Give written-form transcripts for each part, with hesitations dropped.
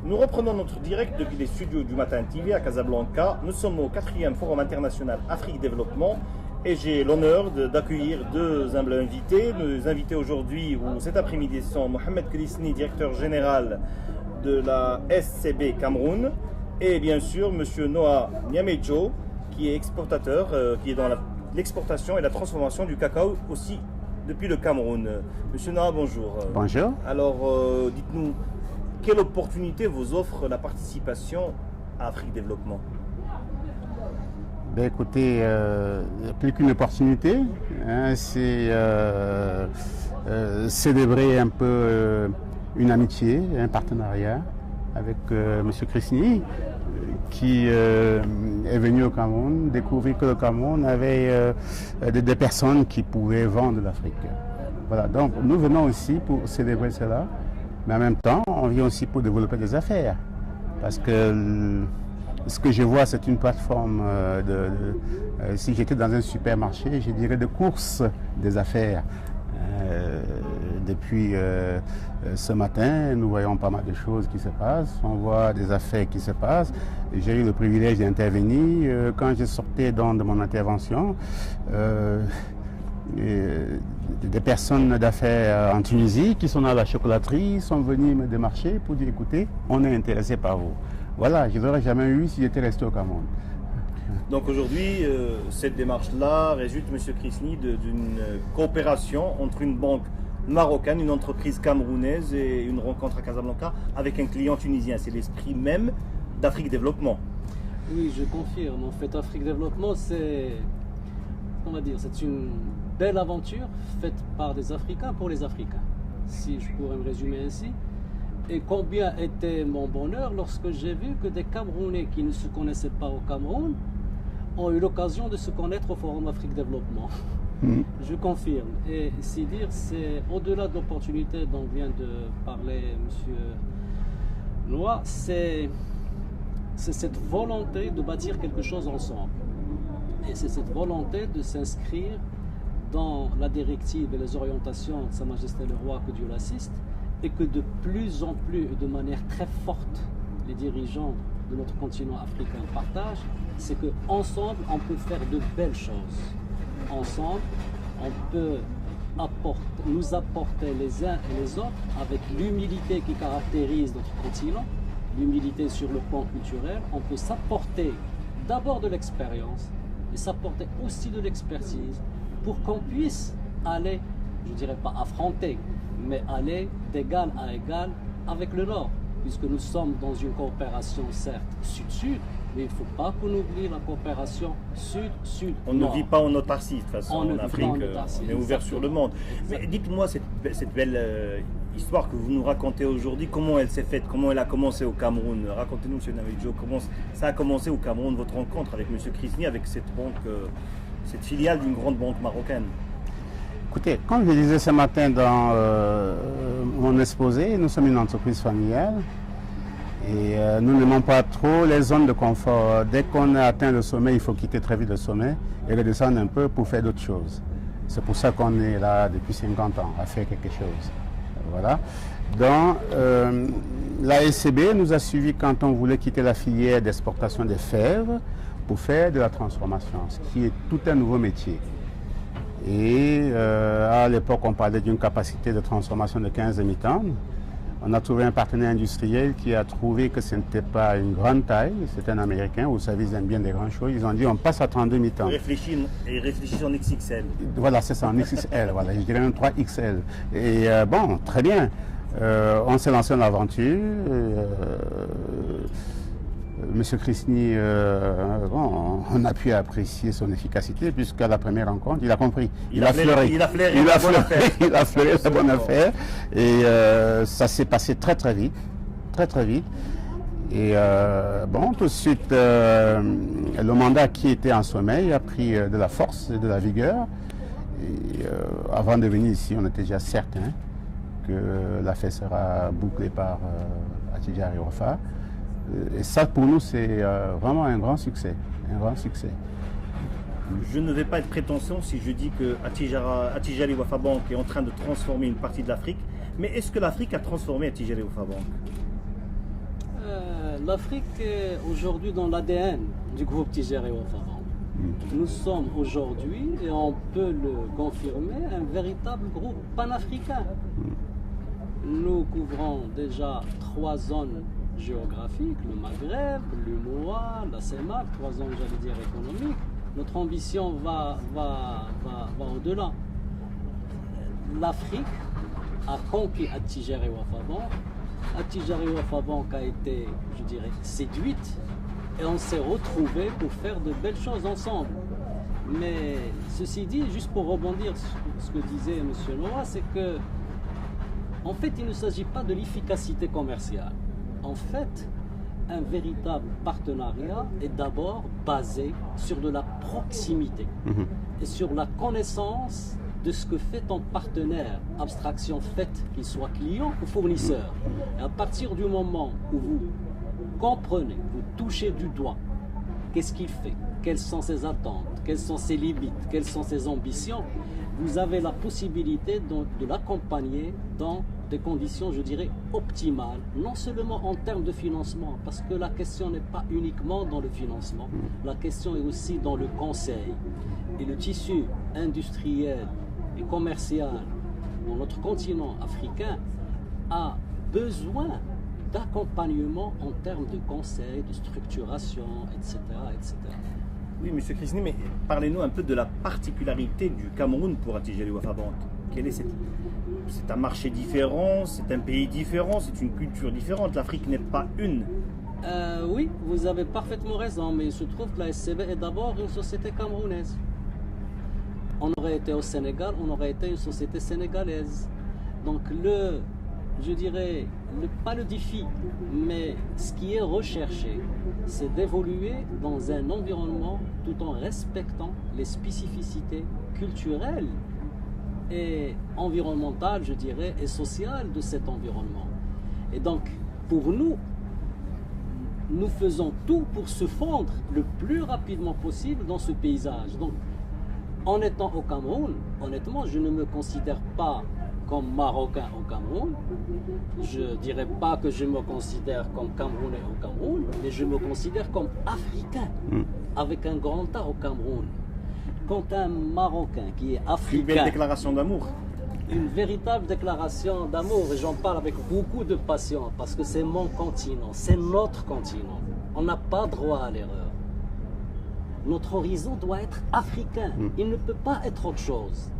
Nous reprenons notre direct depuis les studios du Matin TV à Casablanca. Nous sommes au 4e Forum international Afrique Développement et j'ai l'honneur d'accueillir deux humbles invités. Nos invités aujourd'hui ou cet après-midi sont Mohamed Klisni, directeur général de la SCB Cameroun, et bien sûr Monsieur Noah Niamejo, qui est exportateur, qui est dans l'exportation et la transformation du cacao aussi depuis le Cameroun. Monsieur Noah, bonjour. Bonjour. Alors, dites-nous, quelle opportunité vous offre la participation à Afrique Développement? Ben écoutez, plus qu'une opportunité, hein, c'est célébrer un peu une amitié, un partenariat avec M. Klisni, qui est venu au Cameroun, découvrir que le Cameroun avait des personnes qui pouvaient vendre l'Afrique. Voilà, donc nous venons aussi pour célébrer cela, mais en même temps, on vient aussi pour développer des affaires. Parce que ce que je vois, c'est une plateforme si j'étais dans un supermarché, je dirais de course des affaires. Depuis ce matin, nous voyons pas mal de choses qui se passent, on voit des affaires qui se passent. J'ai eu le privilège d'intervenir. Quand je sortais de mon intervention, des personnes d'affaires en Tunisie qui sont à la chocolaterie sont venues me démarcher pour dire écoutez, on est intéressé par vous. Voilà, je ne l'aurais jamais eu si j'étais resté au Cameroun. Donc aujourd'hui, cette démarche-là résulte, M. Klisni, d'une coopération entre une banque marocaine, une entreprise camerounaise et une rencontre à Casablanca avec un client tunisien. C'est l'esprit même d'Afrique Développement. Oui, je confirme. En fait, Afrique Développement, c'est une belle aventure faite par des Africains pour les Africains, si je pourrais me résumer ainsi. Et combien était mon bonheur lorsque j'ai vu que des Camerounais qui ne se connaissaient pas au Cameroun ont eu l'occasion de se connaître au Forum Afrique Développement. Je confirme. Et c'est dire, c'est au-delà de l'opportunité dont vient de parler M. Noah, c'est cette volonté de bâtir quelque chose ensemble. Et c'est cette volonté de s'inscrire dans la directive et les orientations de Sa Majesté le Roi, que Dieu l'assiste, et que de plus en plus, et de manière très forte, les dirigeants de notre continent africain partagent, c'est qu'ensemble, on peut faire de belles choses. Ensemble, on peut nous apporter les uns et les autres avec l'humilité qui caractérise notre continent, l'humilité sur le plan culturel. On peut s'apporter d'abord de l'expérience et s'apporter aussi de l'expertise pour qu'on puisse aller, je ne dirais pas affronter, mais aller d'égal à égal avec le Nord, puisque nous sommes dans une coopération certes sud-sud, mais il ne faut pas qu'on oublie la coopération sud-sud. On ne vit pas en autarcie, de toute façon, en Afrique, on est ouvert sur le monde. Mais dites-moi cette belle histoire que vous nous racontez aujourd'hui, comment elle s'est faite, comment elle a commencé au Cameroun. Racontez-nous, M. Niamejo, comment ça a commencé au Cameroun, votre rencontre avec M. Klisni, avec cette banque, cette filiale d'une grande banque marocaine. Écoutez, comme je disais ce matin dans mon exposé, nous sommes une entreprise familiale et nous n'aimons pas trop les zones de confort. Dès qu'on a atteint le sommet, il faut quitter très vite le sommet et redescendre un peu pour faire d'autres choses. C'est pour ça qu'on est là depuis 50 ans, à faire quelque chose. Voilà. Donc, la SCB nous a suivis quand on voulait quitter la filière d'exportation des fèves pour faire de la transformation, ce qui est tout un nouveau métier. Et à l'époque, on parlait d'une capacité de transformation de 15 demi-tonnes. On a trouvé un partenaire industriel qui a trouvé que ce n'était pas une grande taille, c'était un Américain, vous savez, ils aiment bien des grandes choses. Ils ont dit on passe à 32 demi-tonnes. Ils réfléchissent en XXL. Voilà, c'est ça, en XXL, voilà, je dirais même 3XL. Et bon, très bien, on s'est lancé dans l'aventure. Monsieur Klisni, bon, on a pu apprécier son efficacité puisqu'à la première rencontre, il a compris. Il a fleuré la bonne affaire. Et ça s'est passé très vite. Et bon, tout de suite, le mandat qui était en sommeil a pris de la force et de la vigueur. Et avant de venir ici, on était déjà certain que l'affaire sera bouclée par Attijari Wafa. Et ça, pour nous, c'est vraiment un grand succès. Je ne vais pas être prétentieux si je dis que Attijari Wafa Bank est en train de transformer une partie de l'Afrique. Mais est-ce que l'Afrique a transformé Attijari Wafa Bank? L'Afrique est aujourd'hui dans l'ADN du groupe Tijari Wafa Bank. Nous sommes aujourd'hui, et on peut le confirmer, un véritable groupe panafricain. Nous couvrons déjà 3 zones géographiques, le Maghreb, l'UMOA, la CEMAC, 3 zones, j'allais dire, économiques. Notre ambition va au-delà. L'Afrique a conquis Attijari Wafa Bank. Attijari Wafa Bank a été, je dirais, séduite et on s'est retrouvés pour faire de belles choses ensemble. Mais ceci dit, juste pour rebondir sur ce que disait M. Noah, c'est que en fait, il ne s'agit pas de l'efficacité commerciale. En fait, un véritable partenariat est d'abord basé sur de la proximité et sur la connaissance de ce que fait ton partenaire, abstraction faite qu'il soit client ou fournisseur. Et à partir du moment où vous comprenez, vous touchez du doigt, qu'est-ce qu'il fait, quelles sont ses attentes, quelles sont ses limites, quelles sont ses ambitions, vous avez la possibilité de l'accompagner dans des conditions, je dirais, optimales, non seulement en termes de financement, parce que la question n'est pas uniquement dans le financement, la question est aussi dans le conseil. Et le tissu industriel et commercial dans notre continent africain a besoin d'accompagnement en termes de conseil, de structuration, etc. etc. Oui, M. Christine, mais parlez-nous un peu de la particularité du Cameroun pour Attijari Wafa Bank. C'est un marché différent, c'est un pays différent, c'est une culture différente. L'Afrique n'est pas une. Oui, vous avez parfaitement raison, mais il se trouve que la SCB est d'abord une société camerounaise. On aurait été au Sénégal, on aurait été une société sénégalaise. Donc je dirais, pas le défi, mais ce qui est recherché, c'est d'évoluer dans un environnement tout en respectant les spécificités culturelles et environnementales, je dirais, et sociales de cet environnement. Et donc, pour nous, nous faisons tout pour se fondre le plus rapidement possible dans ce paysage. Donc, en étant au Cameroun, honnêtement, je ne me considère pas comme Marocain au Cameroun. Je ne dirais pas que je me considère comme Camerounais au Cameroun, mais je me considère comme Africain, avec un grand A au Cameroun. Quand un Marocain qui est africain... Une belle déclaration d'amour. Une véritable déclaration d'amour, et j'en parle avec beaucoup de passion, parce que c'est mon continent, c'est notre continent. On n'a pas droit à l'erreur. Notre horizon doit être africain, il ne peut pas être autre chose.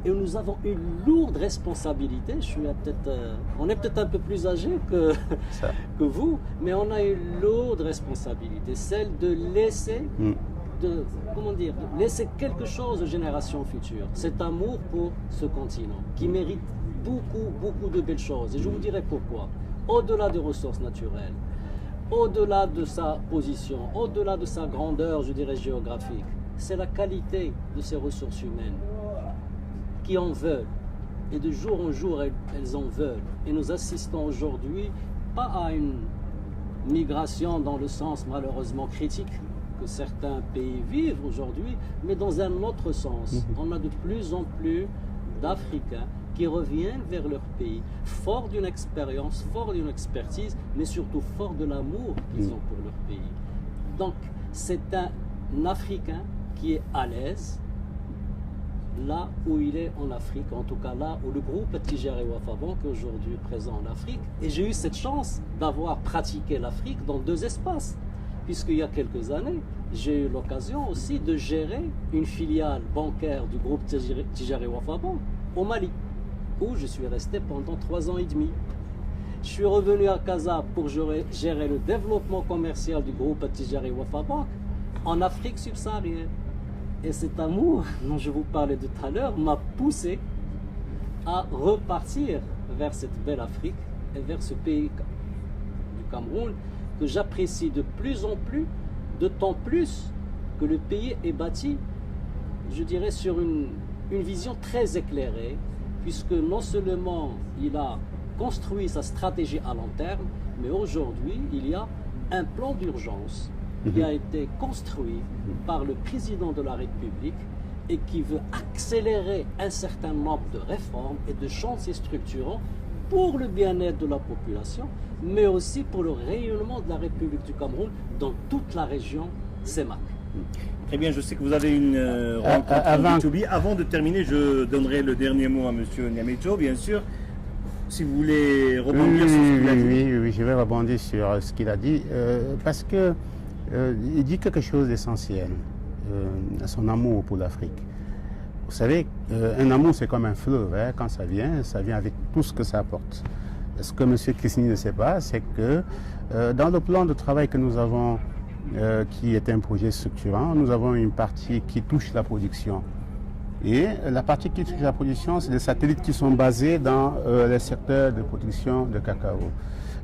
Et nous avons une lourde responsabilité, on est peut-être un peu plus âgé que vous, mais on a une lourde responsabilité, celle de laisser, laisser quelque chose aux générations futures. Cet amour pour ce continent, qui mérite beaucoup, beaucoup de belles choses. Et je vous dirai pourquoi. Au-delà des ressources naturelles, au-delà de sa position, au-delà de sa grandeur, je dirais, géographique, c'est la qualité de ses ressources humaines qui en veulent. Et de jour en jour, elles en veulent. Et nous assistons aujourd'hui pas à une migration dans le sens malheureusement critique que certains pays vivent aujourd'hui, mais dans un autre sens. On a de plus en plus d'Africains qui reviennent vers leur pays, forts d'une expérience, forts d'une expertise, mais surtout forts de l'amour qu'ils ont pour leur pays. Donc, c'est un Africain qui est à l'aise là où il est en Afrique, en tout cas là où le groupe Attijari Wafa Bank est aujourd'hui présent en Afrique. Et j'ai eu cette chance d'avoir pratiqué l'Afrique dans 2 espaces, puisqu'il y a quelques années, j'ai eu l'occasion aussi de gérer une filiale bancaire du groupe Attijari Wafa Bank au Mali, où je suis resté pendant 3 ans et demi. Je suis revenu à Casa pour gérer le développement commercial du groupe Attijari Wafa Bank en Afrique subsaharienne. Et cet amour dont je vous parlais tout à l'heure m'a poussé à repartir vers cette belle Afrique et vers ce pays du Cameroun que j'apprécie de plus en plus, d'autant plus que le pays est bâti, je dirais, sur une vision très éclairée, puisque non seulement il a construit sa stratégie à long terme, mais aujourd'hui il y a un plan d'urgence qui a été construit par le président de la République et qui veut accélérer un certain nombre de réformes et de chantiers structurants pour le bien-être de la population, mais aussi pour le rayonnement de la République du Cameroun dans toute la région CEMAC. Très bien, je sais que vous avez une rencontre B2B. Avant de terminer, je donnerai le dernier mot à M. Niamecho, bien sûr. Si vous voulez rebondir sur ce qu'il a dit. Oui, je vais rebondir sur ce qu'il a dit, parce que il dit quelque chose d'essentiel, son amour pour l'Afrique. Vous savez, un amour c'est comme un fleuve, hein, quand ça vient avec tout ce que ça apporte. Ce que M. Christini ne sait pas, c'est que dans le plan de travail que nous avons, qui est un projet structurant, nous avons une partie qui touche la production. Et la partie qui touche la production, c'est des satellites qui sont basés dans les secteurs de production de cacao.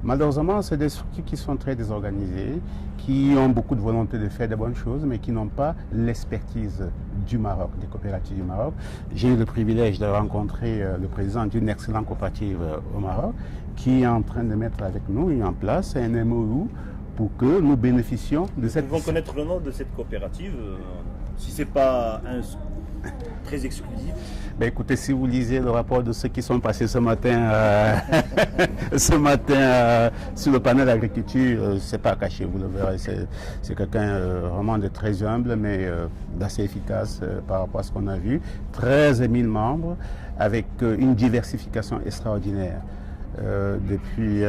Malheureusement, c'est des structures qui sont très désorganisées, qui ont beaucoup de volonté de faire de bonnes choses, mais qui n'ont pas l'expertise du Maroc, des coopératives du Maroc. J'ai eu le privilège de rencontrer le président d'une excellente coopérative au Maroc, qui est en train de mettre avec nous en place un MOU pour que nous bénéficions de cette... Nous pouvons connaître le nom de cette coopérative, si ce n'est pas très exclusif. Ben écoutez, si vous lisez le rapport de ceux qui sont passés ce matin, sur le panel d'agriculture, c'est pas caché, vous le verrez. C'est quelqu'un vraiment de très humble, mais d'assez efficace par rapport à ce qu'on a vu. 13 000 membres avec une diversification extraordinaire. Depuis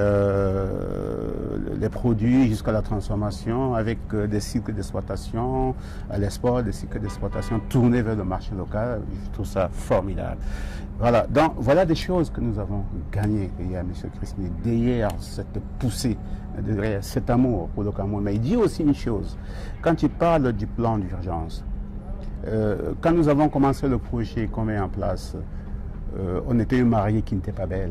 les produits jusqu'à la transformation, avec des cycles d'exploitation, à l'export, des cycles d'exploitation tournés vers le marché local. Je trouve ça formidable. Voilà, donc voilà des choses que nous avons gagnées, M. Christini, derrière cette poussée, derrière cet amour pour le Cameroun. Mais il dit aussi une chose, quand il parle du plan d'urgence, quand nous avons commencé le projet qu'on met en place, on était une mariée qui n'était pas belle.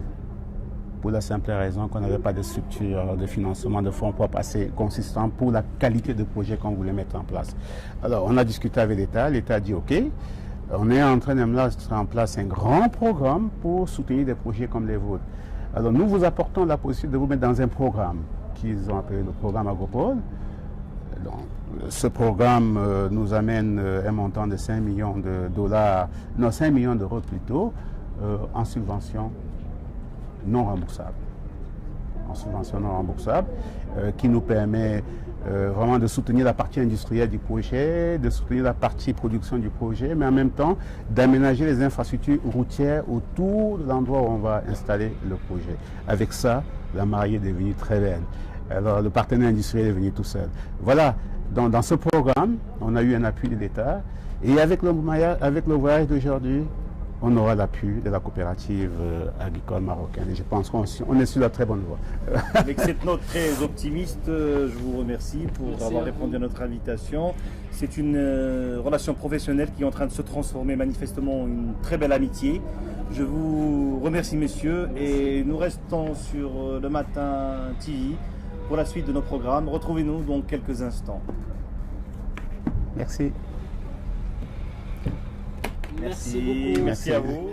Pour la simple raison qu'on n'avait pas de structure de financement de fonds propres assez consistant pour la qualité de projet qu'on voulait mettre en place. Alors, on a discuté avec l'État. L'État a dit OK, on est en train de mettre en place un grand programme pour soutenir des projets comme les vôtres. Alors, nous vous apportons la possibilité de vous mettre dans un programme qu'ils ont appelé le programme Agropole. Donc, ce programme nous amène un montant de 5 millions de dollars, non, 5 millions d'euros plutôt, en subvention non remboursable, qui nous permet vraiment de soutenir la partie industrielle du projet, de soutenir la partie production du projet, mais en même temps d'aménager les infrastructures routières autour de l'endroit où on va installer le projet. Avec ça, la mariée est devenue très belle. Alors le partenaire industriel est venu tout seul. Voilà, dans ce programme, on a eu un appui de l'État, et avec le voyage d'aujourd'hui, on aura l'appui de la coopérative agricole marocaine. Et je pense qu'on est sur la très bonne voie. Avec cette note très optimiste, je vous remercie pour avoir répondu à notre invitation. C'est une relation professionnelle qui est en train de se transformer manifestement en une très belle amitié. Je vous remercie, messieurs, et nous restons sur le Matin TV pour la suite de nos programmes. Retrouvez-nous dans quelques instants. Merci. Merci beaucoup. Merci à vous.